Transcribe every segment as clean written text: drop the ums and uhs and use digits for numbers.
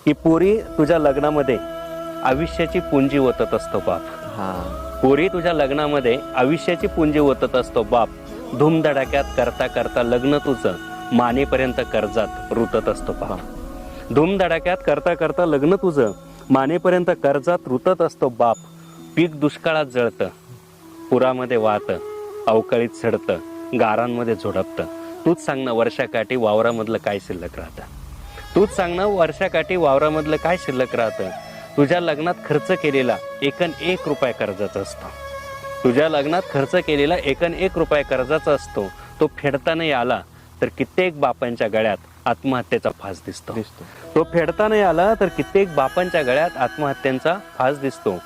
की पोरी तुझ्या लग्नामध्ये आयुष्याची पुंजी ओतत असतो बाप. पोरी तुझ्या लग्नामध्ये आयुष्याची पुंजी ओतत असतो बाप. धूमधडाक्यात करता करता लग्न तुझं मानेपर्यंत कर्जात रुतत असतो बाप. धूमधडाक्यात करता करता लग्न तुझं मानेपर्यंत कर्जात रुतत असतो बाप. पीक दुष्काळात जळतं, पुरामध्ये वाहतं, अवकाळीत सडतं, गारांमध्ये झोडपतं. तूच सांग ना वर्षाकाठी वावरामधलं काय शिल्लक राहतं. तूच सांग ना वर्षाकाठी वावरामधलं काय शिल्लक राहतं. तुझ्या लग्नात खर्च केलेला एकन 1 रुपया कर्जाचा असतो. तुझ्या लग्नात खर्च केलेला एकन 1 रुपया कर्जाचा असतो. तो फेडता नाही आला तर कित्येक बापांच्या गळ्यात आत्महत्येचा फास दिसतो. तो फेडता नाही आला तर कित्येक बापांच्या गळ्यात आत्महत्यांचा फास दिसतो.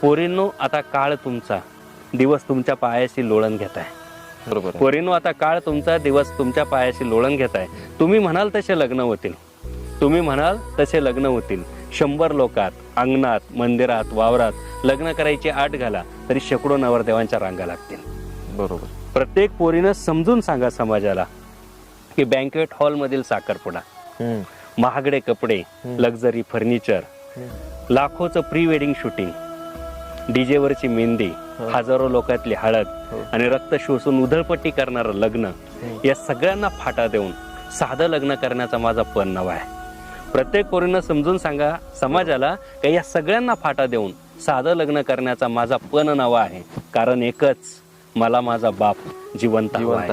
पोरींनो, आता काळ तुमचा, दिवस तुमच्या पायाशी लोळण घेताय. बरोबर. पोरींनो, आता काळ तुमचा, दिवस तुमच्या पायाशी लोळण घेताय. तुम्ही म्हणाल तसे लग्न होतील. तुम्ही म्हणाल तसे लग्न होतील. 100 लोकात, अंगणात, मंदिरात, वावरात लग्न करायची आट घाला तरी शेकडो नवरदेवांच्या रांगा लागतील. बरोबर. प्रत्येक पोरीनं समजून सांगा समाजाला की बँकेट हॉल मधील साखरपुडा, महागडे कपडे, लक्झरी फर्निचर, लाखोचं प्री वेडिंग शूटिंग, डीजेवरची मेहंदी, हजारो लोकातली हळद आणि रक्त शोषून उधळपट्टी करणारं लग्न, या सगळ्यांना फाटा देऊन साधं लग्न करण्याचा माझा पण नवा आहे. प्रत्येक पोरीनं समजून सांगा समाजाला की या सगळ्यांना फाटा देऊन साधं लग्न करण्याचा माझा पण नवा आहे. कारण एकच, मला माझा बाप जिवंत हवा आहे.